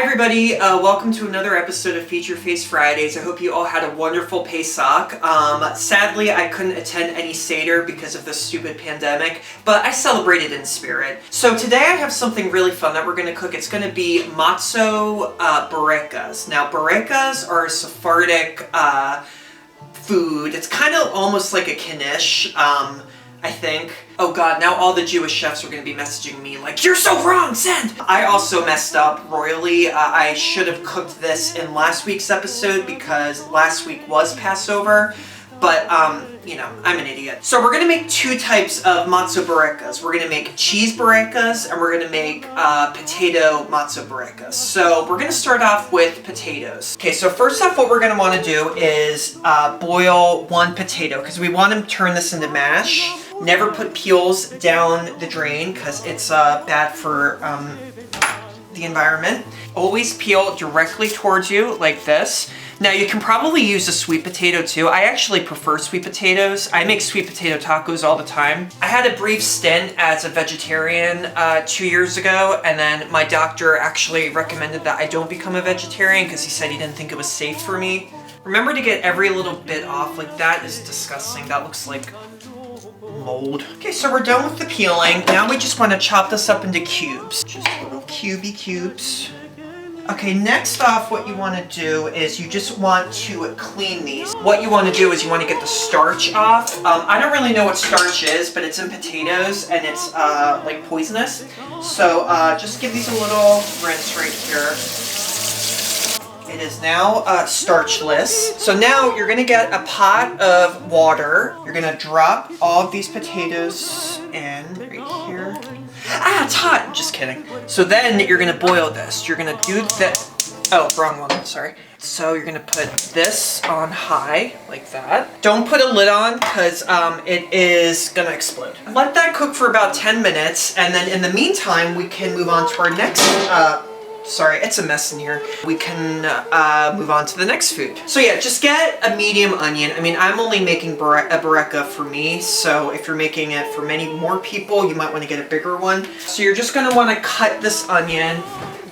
everybody, welcome to another episode of Feature Face Fridays. I hope you all had a wonderful Pesach. Sadly, I couldn't attend any Seder because of this stupid pandemic, but I celebrated in spirit. So today I have something really fun that we're going to cook. It's going to be Matzo Bourekas. Now, Bourekas are a Sephardic food. It's kind of almost like a knish, I think. Oh god, now all the Jewish chefs are going to be messaging me like, you're so wrong, send! I also messed up royally. I should have cooked this in last week's episode because last week was Passover, but, you know, I'm an idiot. So we're going to make two types of Matzo Bourekas. We're going to make cheese Bourekas and we're going to make potato Matzo Bourekas. So we're going to start off with potatoes. Okay, so first off what we're going to want to do is boil one potato because we want to turn this into mash. Never put peels down the drain because it's bad for the environment. Always peel directly towards you like this. Now you can probably use a sweet potato too. I actually prefer sweet potatoes. I make sweet potato tacos all the time. I had a brief stint as a vegetarian 2 years ago, and then my doctor actually recommended that I don't become a vegetarian because he said he didn't think it was safe for me. Remember to get every little bit off. Like, that is disgusting. That looks like mold. Okay, so we're done with the peeling. Now we just want to chop this up into cubes. Just little cubey cubes. Okay, next off what you want to do is you just want to clean these. What you want to do is you want to get the starch off. I don't really know what starch is, but it's in potatoes and it's like poisonous. So just give these a little rinse right here. It is now starchless. So now you're gonna get a pot of water. You're gonna drop all of these potatoes in right here. Ah, it's hot! Just kidding. So then you're gonna boil this. You're gonna do this. Oh, wrong one, sorry. So you're gonna put this on high, like that. Don't put a lid on, because it is gonna explode. Let that cook for about 10 minutes, and then in the meantime, we can move on to our next, sorry, it's a mess in here. We can move on to the next food. So yeah, just get a medium onion. I mean, I'm only making a Boureka for me, so if you're making it for many more people, you might want to get a bigger one. So you're just going to want to cut this onion,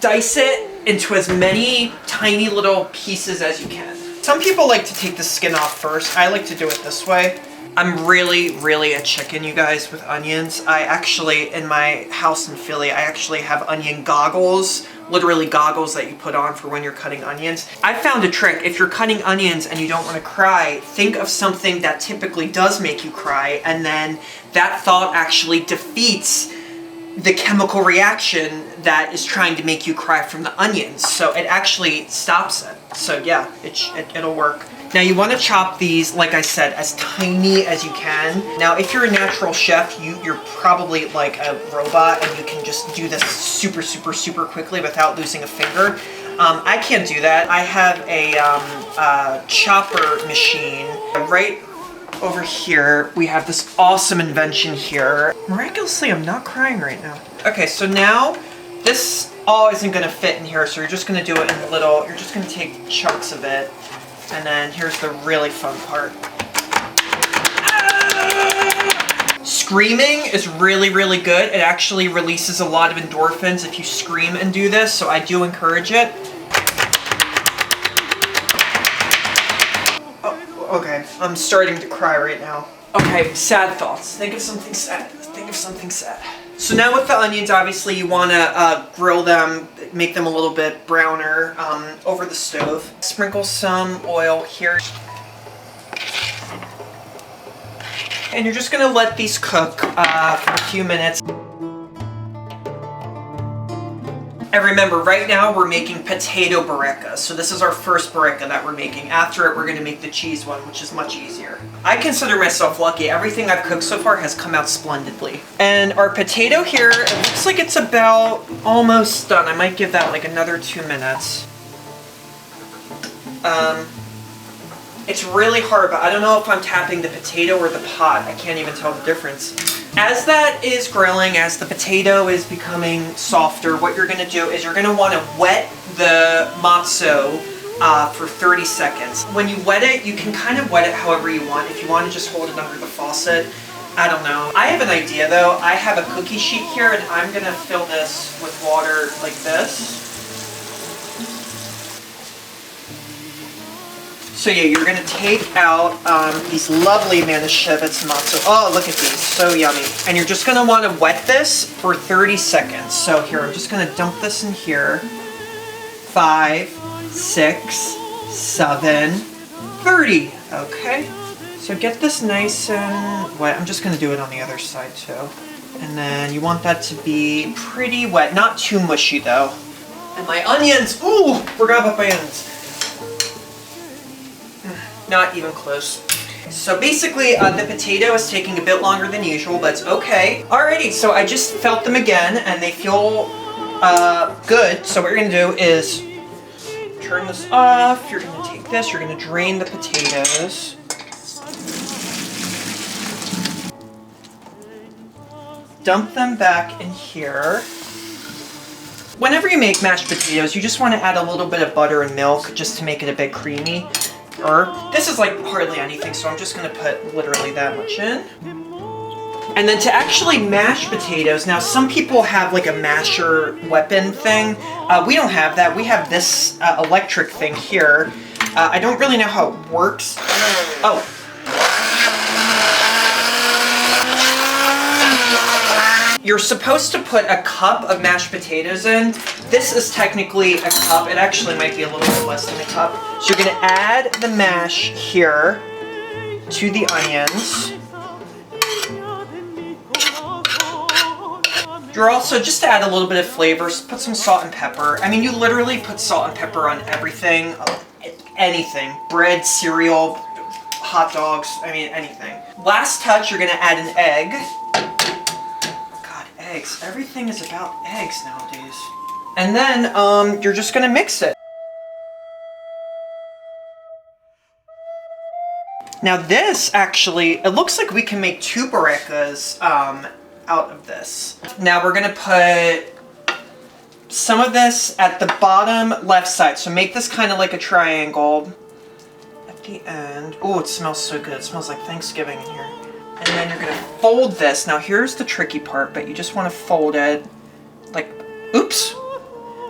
dice it into as many tiny little pieces as you can. Some people like to take the skin off first. I like to do it this way. I'm really a chicken, you guys, with onions. I actually, in my house in Philly, I actually have onion goggles, literally goggles that you put on for when you're cutting onions. I found a trick. If you're cutting onions and you don't want to cry, think of something that typically does make you cry, and then that thought actually defeats the chemical reaction that is trying to make you cry from the onions. So it actually stops it. So yeah, it'll work. Now you want to chop these, like I said, as tiny as you can. Now if you're a natural chef, you're probably like a robot and you can just do this super quickly without losing a finger. I can't do that. I have a chopper machine. Right over here, we have this awesome invention here. Miraculously, I'm not crying right now. Okay, so now this all isn't going to fit in here, so you're just going to do it in little, you're just going to take chunks of it. And then here's the really fun part. Screaming is really good. It actually releases a lot of endorphins if you scream and do this, so I do encourage it. Oh, okay, I'm starting to cry right now. Okay, sad thoughts. Think of something sad. Think of something sad. So now with the onions, obviously you want to grill them, make them a little bit browner over the stove. Sprinkle some oil here. And you're just going to let these cook for a few minutes. And remember, right now we're making potato Bourekas. So this is our first Boureka that we're making. After it, we're going to make the cheese one, which is much easier. I consider myself lucky. Everything I've cooked so far has come out splendidly. And our potato here, it looks like it's about almost done. I might give that like another 2 minutes. It's really hard, but I don't know if I'm tapping the potato or the pot. I can't even tell the difference. As that is grilling, as the potato is becoming softer, what you're going to do is you're going to want to wet the matzo for 30 seconds. When you wet it, you can kind of wet it however you want. If you want to just hold it under the faucet, I don't know. I have an idea though. I have a cookie sheet here and I'm going to fill this with water like this. So yeah, you're gonna take out these lovely Manischewitz matzo. Oh, look at these, so yummy. And you're just gonna wanna wet this for 30 seconds. So here, I'm just gonna dump this in here. 5, 6, 7, 30. Okay, so get this nice and wet. I'm just gonna do it on the other side too. And then you want that to be pretty wet, not too mushy though. And my onions, ooh, forgot about my onions. Not even close. So basically, the potato is taking a bit longer than usual, but it's okay. Alrighty, so I just felt them again, and they feel good. So what you're gonna do is turn this off. You're gonna take this, you're gonna drain the potatoes. Dump them back in here. Whenever you make mashed potatoes, you just want to add a little bit of butter and milk just to make it a bit creamy. This is like hardly anything, so I'm just going to put literally that much in. And then to actually mash potatoes, now some people have like a masher weapon thing. We don't have that. We have this electric thing here. I don't really know how it works. Oh. You're supposed to put a cup of mashed potatoes in. This is technically a cup. It actually might be a little bit less than a cup. So you're gonna add the mash here to the onions. You're also, just to add a little bit of flavor, put some salt and pepper. I mean, you literally put salt and pepper on everything, anything. Bread, cereal, hot dogs, I mean, anything. Last touch, you're gonna add an egg. Eggs. Everything is about eggs nowadays. And then you're just gonna mix it. Now this actually, it looks like we can make 2 Bourekas out of this. Now we're gonna put some of this at the bottom left side. So make this kind of like a triangle at the end. Oh, it smells so good. It smells like Thanksgiving in here. And then you're gonna fold this. Now here's the tricky part, but you just wanna fold it like, oops.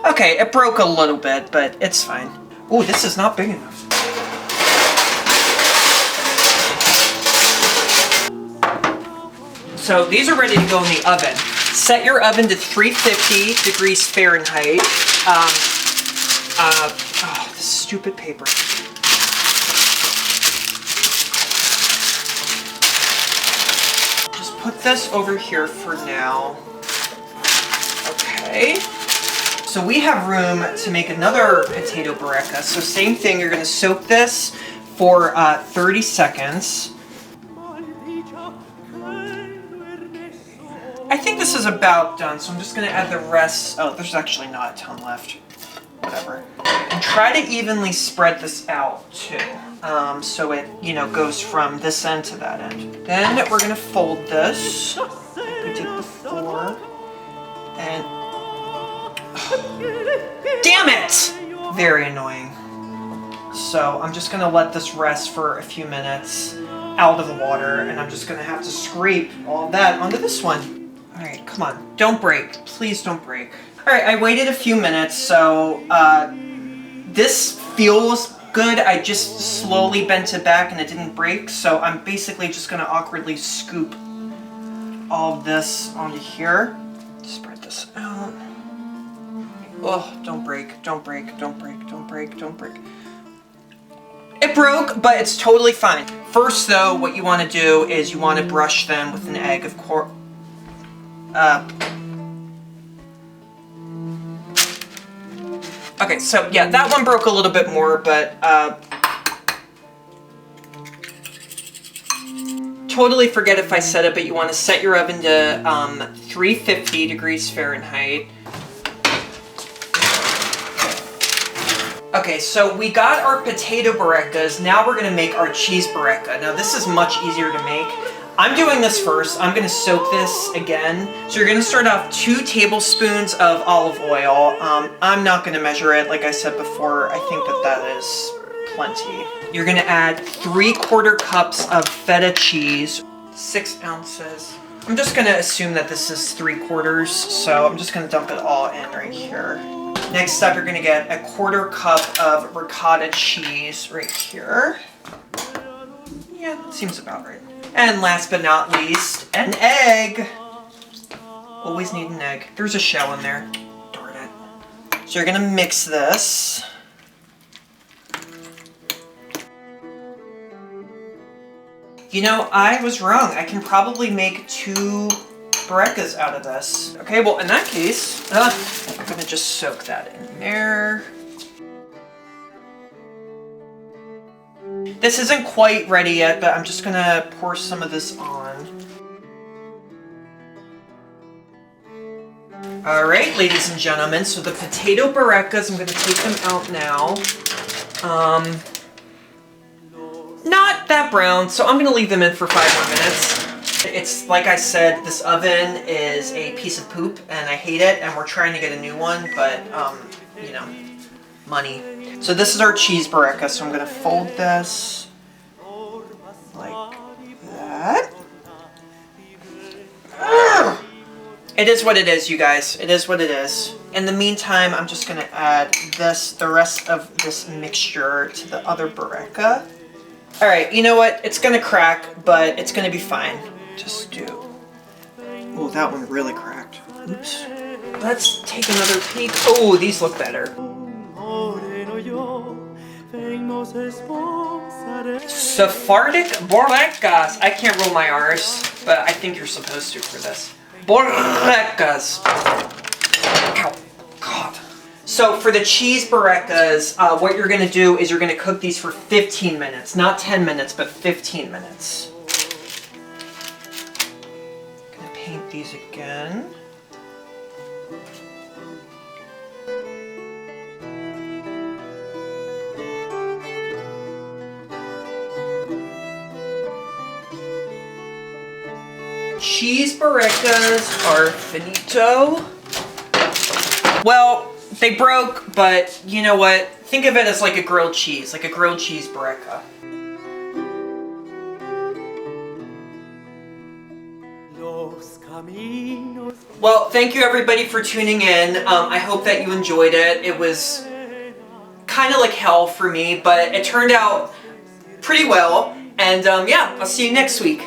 Okay, it broke a little bit, but it's fine. Ooh, this is not big enough. So these are ready to go in the oven. Set your oven to 350 degrees Fahrenheit. Oh, this stupid paper. Put this over here for now. Okay. So we have room to make another potato Boureka. So same thing, you're gonna soak this for 30 seconds. I think this is about done, so I'm just gonna add the rest. Oh, there's actually not a ton left. Whatever. And try to evenly spread this out too. So it, you know, goes from this end to that end. Then we're gonna fold this. We take the 4 and damn it! Very annoying. So I'm just gonna let this rest for a few minutes out of the water, and I'm just gonna have to scrape all that onto this one. All right, come on, don't break. Please don't break. All right, I waited a few minutes, so this feels good. I just slowly bent it back and it didn't break, so I'm basically just gonna awkwardly scoop all of this onto here. Spread this out. Oh, don't break, don't break, don't break, don't break, don't break. It broke, but it's totally fine. First though, what you wanna do is you wanna brush them with an egg, of course. Okay, so yeah, that one broke a little bit more, but totally forget if I said it, but you want to set your oven to 350 degrees Fahrenheit. Okay, so we got our potato Bourekas. Now we're going to make our cheese Boureka. Now this is much easier to make. I'm doing this first. I'm going to soak this again. So you're going to start off 2 tablespoons of olive oil. I'm not going to measure it. Like I said before, I think that is plenty. You're going to add 3/4 cups of feta cheese, 6 ounces. I'm just going to assume that this is 3/4, so I'm just going to dump it all in right here. Next up, you're gonna get a 1/4 cup of ricotta cheese right here. Yeah, that seems about right. And last but not least, an egg. Always need an egg. There's a shell in there. Darn it. So you're gonna mix this. You know, I was wrong. I can probably make 2 Bourekas out of this. Okay, well in that case, I'm gonna just soak that in there. This isn't quite ready yet, but I'm just gonna pour some of this on. Alright, ladies and gentlemen, so the potato Bourekas, I'm gonna take them out now. Not that brown, so I'm gonna leave them in for 5 more minutes. It's, like I said, this oven is a piece of poop, and I hate it, and we're trying to get a new one, but, you know, money. So this is our cheese Boureka, so I'm gonna fold this like that. Ugh! It is what it is, you guys. It is what it is. In the meantime, I'm just gonna add the rest of this mixture to the other Boureka. Alright, you know what? It's gonna crack, but it's gonna be fine. Just do. Oh, that one really cracked. Oops. Let's take another peek. Oh, these look better. Sephardic Bourekas. I can't roll my R's, but I think you're supposed to for this. Bourekas. Ow. God. So for the cheese Bourekas, what you're gonna do is you're gonna cook these for 15 minutes. Not 10 minutes, but 15 minutes. Gonna paint these again. Cheese Bourekas are finito. Well, they broke, but you know what? Think of it as like a grilled cheese Boureka. Well, thank you everybody for tuning in. I hope that you enjoyed it. It was kind of like hell for me, but it turned out pretty well. And yeah, I'll see you next week.